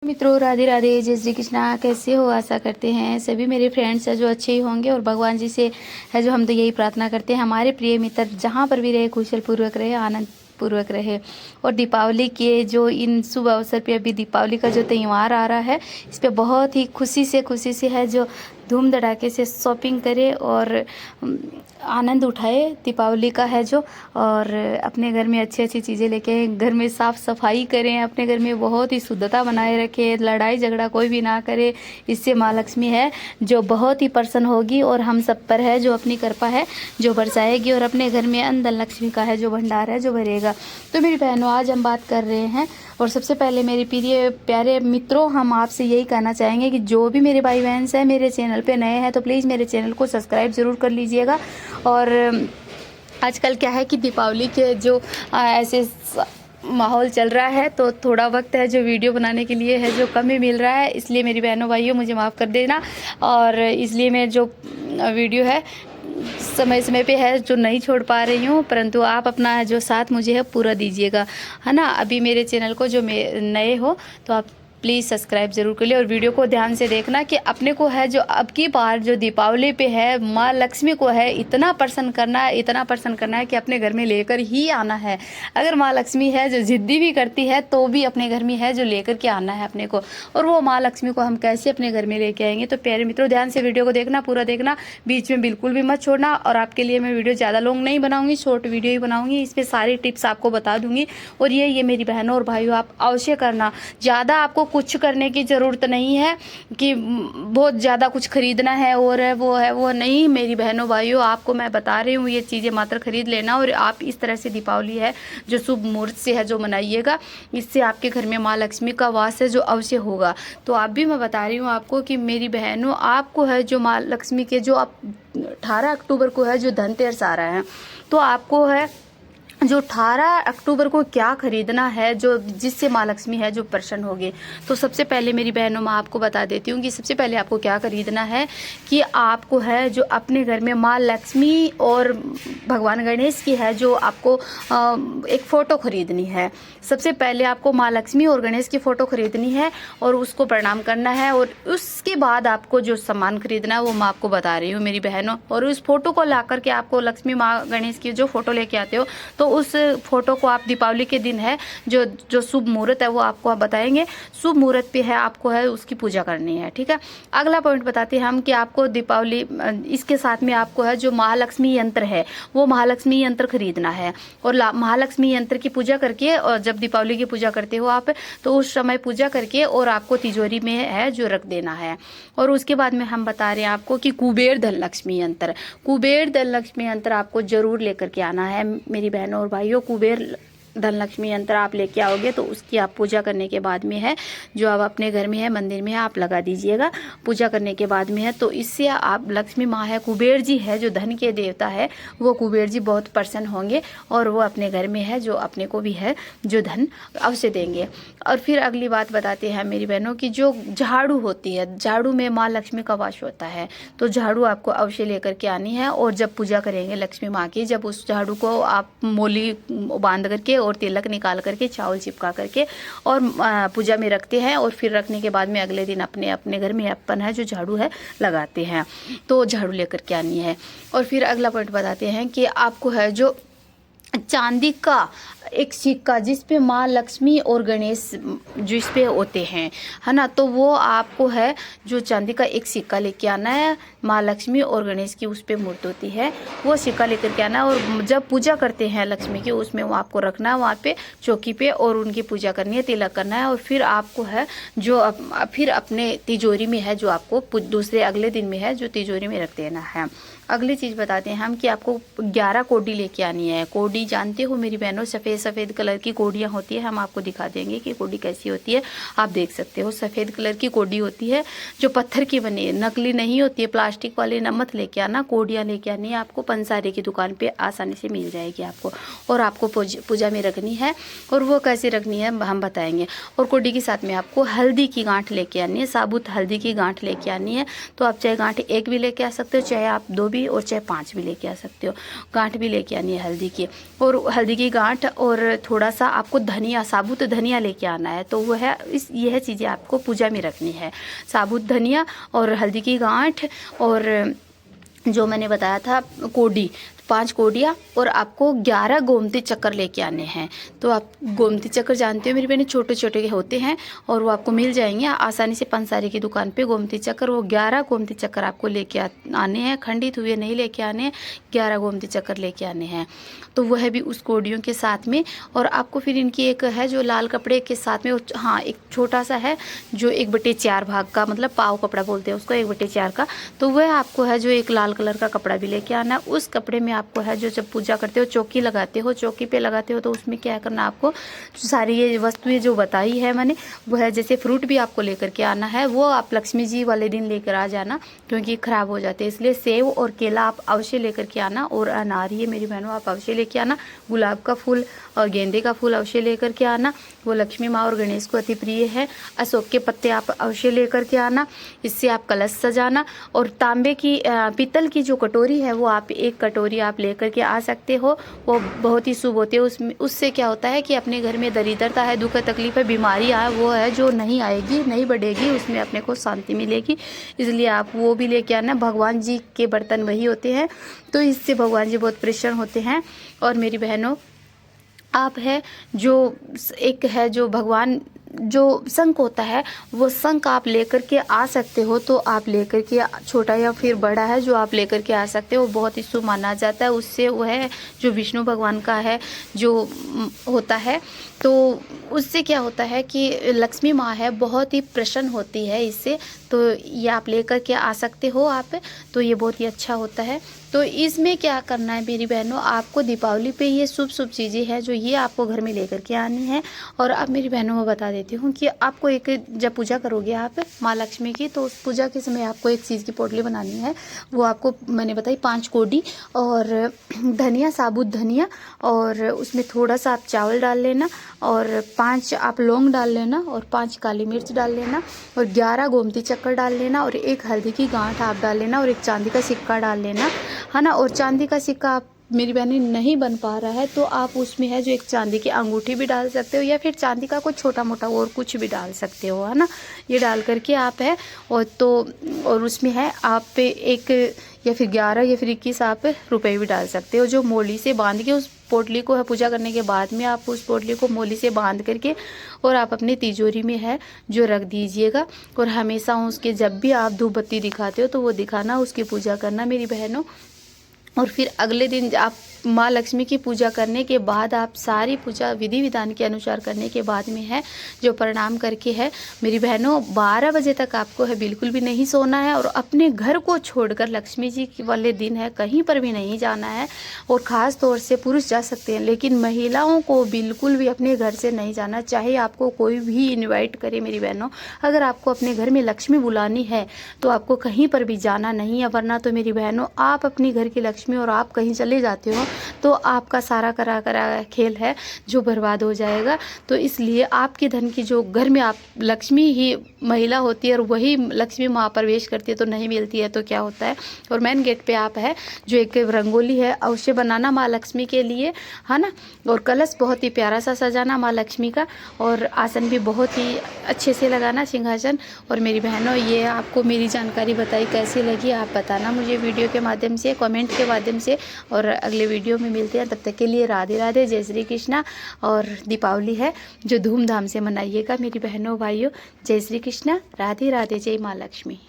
मित्रों, राधे राधे, जय श्री कृष्णा। कैसे हो? आशा करते हैं सभी मेरे फ्रेंड्स है जो अच्छे ही होंगे और भगवान जी से है जो हम तो यही प्रार्थना करते हैं हमारे प्रिय मित्र जहाँ पर भी रहे कुशल पूर्वक रहे, आनंद पूर्वक रहे। और दीपावली के जो इन शुभ अवसर पे अभी दीपावली का जो त्यौहार आ रहा है, इस पे बहुत ही खुशी से है जो धूम धड़ाके से शॉपिंग करे और आनंद उठाए दीपावली का है जो। और अपने घर में अच्छी अच्छी चीज़ें लेके आए, घर में साफ़ सफाई करें, अपने घर में बहुत ही शुद्धता बनाए रखें, लड़ाई झगड़ा कोई भी ना करे। इससे माँ लक्ष्मी है जो बहुत ही प्रसन्न होगी और हम सब पर है जो अपनी कृपा है जो बरसाएगी और अपने घर में अंदर लक्ष्मी का है जो भंडार है जो भरेगा। तो मेरी बहनों, आज हम बात कर रहे हैं और सबसे पहले मेरे प्रिय प्यारे मित्रों, हम आपसे यही कहना चाहेंगे कि जो भी मेरे भाई बहन हैं मेरे चैनल पे नए हैं तो प्लीज़ मेरे चैनल को सब्सक्राइब ज़रूर कर लीजिएगा। और आजकल क्या है कि दीपावली के जो ऐसे माहौल चल रहा है तो थोड़ा वक्त है जो वीडियो बनाने के लिए है जो कम ही मिल रहा है, इसलिए मेरी बहनों भाइयों मुझे माफ़ कर देना। और इसलिए मैं जो वीडियो है समय पे है जो नहीं छोड़ पा रही हूँ, परंतु आप अपना जो साथ मुझे है पूरा दीजिएगा, है ना। अभी मेरे चैनल को जो नए हो तो आप प्लीज़ सब्सक्राइब ज़रूर कर लिए और वीडियो को ध्यान से देखना कि अपने को है जो अब की बार जो दीपावली पे है माँ लक्ष्मी को है इतना प्रसन्न करना है, इतना प्रसन्न करना है कि अपने घर में लेकर ही आना है। अगर माँ लक्ष्मी है जो ज़िद्दी भी करती है तो भी अपने घर में है जो लेकर के आना है अपने को। और वो माँ लक्ष्मी को हम कैसे अपने घर में लेके आएंगे, तो प्यारे मित्रों ध्यान से वीडियो को देखना, पूरा देखना, बीच में बिल्कुल भी मत छोड़ना। और आपके लिए मैं वीडियो ज़्यादा लॉन्ग नहीं बनाऊँगी, शॉर्ट वीडियो ही बनाऊँगी, इसमें सारी टिप्स आपको बता दूँगी। और ये मेरी बहनों और भाइयों आप अवश्य करना। ज़्यादा आपको कुछ करने की ज़रूरत नहीं है कि बहुत ज़्यादा कुछ खरीदना है और है वो नहीं। मेरी बहनों भाइयों, आपको मैं बता रही हूँ ये चीज़ें मात्र खरीद लेना और आप इस तरह से दीपावली है जो शुभ मुहूर्त से है जो मनाइएगा। इससे आपके घर में माँ लक्ष्मी का वास है जो अवश्य होगा। तो आप भी मैं बता रही हूँ आपको कि मेरी बहनों, आपको है जो माँ लक्ष्मी के जो आप 18 अक्टूबर को है जो धनतेरस आ रहा है, तो आपको है जो 18 अक्टूबर को क्या खरीदना है जो जिससे माँ लक्ष्मी है जो प्रसन्न होगी। तो सबसे पहले मेरी बहनों मैं आपको बता देती हूँ कि सबसे पहले आपको क्या खरीदना है कि आपको है जो अपने घर में माँ लक्ष्मी और भगवान गणेश की है जो आपको एक फ़ोटो खरीदनी है। सबसे पहले आपको माँ लक्ष्मी और गणेश की फ़ोटो खरीदनी है और उसको प्रणाम करना है। और उसके बाद आपको जो सामान खरीदना है वो मैं आपको बता रही हूँ मेरी बहनों। और उस फोटो को ला करके आपको लक्ष्मी माँ गणेश की जो फ़ोटो लेके आते हो तो उस फोटो को आप दीपावली के दिन है जो शुभ मुहूर्त है वो आपको आप बताएंगे। शुभ मुहूर्त पे है आपको है उसकी पूजा करनी है, ठीक है। अगला पॉइंट बताते हैं हम कि आपको दीपावली इसके साथ में आपको है जो महालक्ष्मी यंत्र है वो महालक्ष्मी यंत्र खरीदना है। और महालक्ष्मी यंत्र की पूजा करके, और जब दीपावली की पूजा करते हो आप तो उस समय पूजा करके और आपको तिजोरी में है जो रख देना है। और उसके बाद में हम बता रहे हैं आपको कि कुबेर धन लक्ष्मी यंत्र, कुबेर धन लक्ष्मी यंत्र आपको जरूर लेकर के आना है मेरी बहनों और भाइयों। कुबेर धन लक्ष्मी यंत्र आप लेके आओगे तो उसकी आप पूजा करने के बाद में है जो आप अपने घर में है मंदिर में है आप लगा दीजिएगा पूजा करने के बाद में है। तो इससे आप लक्ष्मी माँ है, कुबेर जी है जो धन के देवता है, वो कुबेर जी बहुत प्रसन्न होंगे और वो अपने घर में है जो अपने को भी है जो धन अवश्य देंगे। और फिर अगली बात बताते हैं मेरी बहनों की जो झाड़ू होती है, झाड़ू में माँ लक्ष्मी का वास होता है, तो झाड़ू आपको अवश्य लेकर के आनी है। और जब पूजा करेंगे लक्ष्मी माँ की, जब उस झाड़ू को आप मोली बांध करके और तिलक निकाल करके चावल चिपका करके और पूजा में रखते हैं। और फिर रखने के बाद में अगले दिन अपने अपने घर में अपन है जो झाड़ू है लगाते हैं, तो झाड़ू लेकर के आनी है। और फिर अगला पॉइंट बताते हैं कि आपको है जो चांदी का एक सिक्का जिस पे माँ लक्ष्मी और गणेश जिस पे होते हैं, है ना, तो वो आपको है जो चांदी का एक सिक्का लेके आना है। माँ लक्ष्मी और गणेश की उस पे मूर्त होती है, वो सिक्का लेकर के आना है। और जब पूजा करते हैं लक्ष्मी की उसमें वो आपको रखना है वहाँ पे चौकी पे और उनकी पूजा करनी है, तिलक करना है। और फिर आपको है जो फिर अपने तिजोरी में है जो आपको दूसरे अगले दिन में है जो तिजोरी में रख देना है। अगली चीज़ बताते हैं हम कि आपको 11 कोडी लेके आनी है। कोडी जानते हो मेरी बहनों, सफ़ेद कलर की कोडियाँ होती है, हम आपको दिखा देंगे कि कोडी कैसी होती है। आप देख सकते हो सफ़ेद कलर की कोडी होती है जो पत्थर की बनी है, नकली नहीं होती है, प्लास्टिक वाले न मत लेके आना, कोडियाँ लेके आनी है। आपको पंसारी की दुकान पे आसानी से मिल जाएगी आपको, और आपको पूजा में रखनी है। और वो कैसे रखनी है हम बताएंगे। और कोडी के साथ में आपको हल्दी की गांठ लेके आनी है, साबुत हल्दी की गांठ लेके आनी है। तो आप चाहे गांठ एक भी लेके आ सकते हो, चाहे आप 2 भी और चाहे 5 भी लेके आ सकते हो। गांठ भी लेके आनी है हल्दी की, और हल्दी की गांठ और थोड़ा सा आपको धनिया, साबुत धनिया लेके आना है। तो वह यह चीज़ें आपको पूजा में रखनी है, साबुत धनिया और हल्दी की गांठ और जो मैंने बताया था कोडी, 5 कोडियाँ, और आपको 11 गोमती चक्कर लेके आने हैं। तो आप गोमती चक्कर जानते हो मेरी बहनें, छोटे छोटे होते हैं और वो आपको मिल जाएंगे आसानी से पंसारी की दुकान पे गोमती चक्कर। वो 11 गोमती चक्कर आपको लेके आने हैं, खंडित हुए नहीं लेके आने हैं, 11 गोमती चक्कर लेके आने हैं। तो वह भी उस कोडियों के साथ में। और आपको फिर इनकी एक है जो लाल कपड़े के साथ में, हाँ एक छोटा सा है जो 1/4 भाग का, मतलब पाव कपड़ा बोलते हैं उसको, 1/4 का। तो वह आपको है जो एक लाल कलर का कपड़ा भी लेके आना है। उस कपड़े में आपको है जो जब पूजा करते हो, चौकी लगाते हो, चौकी पे लगाते हो, तो उसमें क्या करना आपको, सारी ये वस्तुएं जो बताई है मैंने, वो है जैसे फ्रूट भी आपको लेकर के आना है। वो आप लक्ष्मी जी वाले दिन लेकर आ जाना क्योंकि ख़राब हो जाते हैं, इसलिए सेव और केला आप अवश्य लेकर के आना। और अनार ये मेरी बहनों आप अवश्य लेके आना। गुलाब का फूल और गेंदे का फूल अवश्य लेकर के आना, वो लक्ष्मी माँ और गणेश को अति प्रिय है। अशोक के पत्ते आप अवश्य लेकर के आना, इससे आप कलश सजाना। और तांबे की पीतल की जो कटोरी है वो आप 1 कटोरी आप लेकर के आ सकते हो, वो बहुत ही शुभ होते हैं। उससे क्या होता है कि अपने घर में दरिद्रता है, दुख तकलीफ है, बीमारी है, वो है जो नहीं आएगी, नहीं बढ़ेगी, उसमें अपने को शांति मिलेगी। इसलिए आप वो भी लेके आना। भगवान जी के बर्तन वही होते हैं, तो इससे भगवान जी बहुत प्रसन्न होते हैं। और मेरी बहनों आप है जो एक है जो भगवान जो शंख होता है, वो शंख आप लेकर के आ सकते हो। तो आप लेकर के, छोटा या फिर बड़ा है जो आप लेकर के आ सकते हो, बहुत ही शुभ माना जाता है। उससे वो है जो विष्णु भगवान का है जो होता है, तो उससे क्या होता है कि लक्ष्मी माँ है बहुत ही प्रसन्न होती है इससे। तो ये आप लेकर के आ सकते हो आप, तो ये बहुत ही अच्छा होता है। तो इसमें क्या करना है मेरी बहनों, आपको दीपावली पे ये शुभ शुभ चीज़ें हैं जो ये आपको घर में लेकर के आनी है। और अब मेरी बहनों मैं बता देती हूँ कि आपको एक, जब पूजा करोगे आप माँ लक्ष्मी की, तो उस पूजा के समय आपको एक चीज़ की पोटली बनानी है। वो आपको मैंने बताई 5 कोडी और धनिया, साबुत धनिया, और उसमें थोड़ा सा आप चावल डाल लेना, और 5 आप लौंग डाल लेना, और 5 काली मिर्च डाल लेना, और 11 गोमती चक्कर डाल लेना, और 1 हल्दी की गांठ आप डाल लेना, और 1 चांदी का सिक्का डाल लेना, है ना। और चांदी का सिक्का आप मेरी बहनें नहीं बन पा रहा है तो आप उसमें है जो 1 चांदी की अंगूठी भी डाल सकते हो, या फिर चांदी का कुछ छोटा मोटा और कुछ भी डाल सकते हो, है ना। ये डाल करके आप है और उसमें है आप 1 या फिर 11 या फिर 21 आप रुपए भी डाल सकते हो, जो मोली से बांध के उस पोटली को है पूजा करने के बाद में आप उस पोटली को मोली से बांध करके और आप अपनी तिजोरी में है जो रख दीजिएगा। और हमेशा उसके जब भी आप धूप बत्ती दिखाते हो तो वो दिखाना, उसकी पूजा करना मेरी बहनों। और फिर अगले दिन आप माँ लक्ष्मी की पूजा करने के बाद, आप सारी पूजा विधि विधान के अनुसार करने के बाद में है जो प्रणाम करके है मेरी बहनों 12 बजे तक आपको है बिल्कुल भी नहीं सोना है। और अपने घर को छोड़कर, लक्ष्मी जी वाले दिन है कहीं पर भी नहीं जाना है। और ख़ास तौर से पुरुष जा सकते हैं, लेकिन महिलाओं को बिल्कुल भी अपने घर से नहीं जाना, चाहे आपको कोई भी इन्वाइट करे मेरी बहनों। अगर आपको अपने घर में लक्ष्मी बुलानी है तो आपको कहीं पर भी जाना नहीं है, वरना तो मेरी बहनों आप अपनी घर की लक्ष्मी और आप कहीं चले जाते हो तो आपका सारा करा खेल है जो बर्बाद हो जाएगा। तो इसलिए आपके धन की जो घर में आप लक्ष्मी ही महिला होती है और वही लक्ष्मी माँ प्रवेश करती है तो नहीं मिलती है, तो क्या होता है। और मेन गेट पे आप है जो एक रंगोली है अवश्य बनाना माँ लक्ष्मी के लिए, है ना। और कलश बहुत ही प्यारा सा सजाना माँ लक्ष्मी का, और आसन भी बहुत ही अच्छे से लगाना, सिंहासन। और मेरी बहनों ये आपको मेरी जानकारी बताई कैसी लगी आप बताना मुझे वीडियो के माध्यम से, कमेंट के माध्यम से। और अगले वीडियो में मिलते हैं, तब तक के लिए राधे राधे, जय श्री कृष्णा। और दीपावली है जो धूमधाम से मनाइएगा मेरी बहनों भाइयों। जय श्री कृष्णा, राधे राधे, जय माँ लक्ष्मी।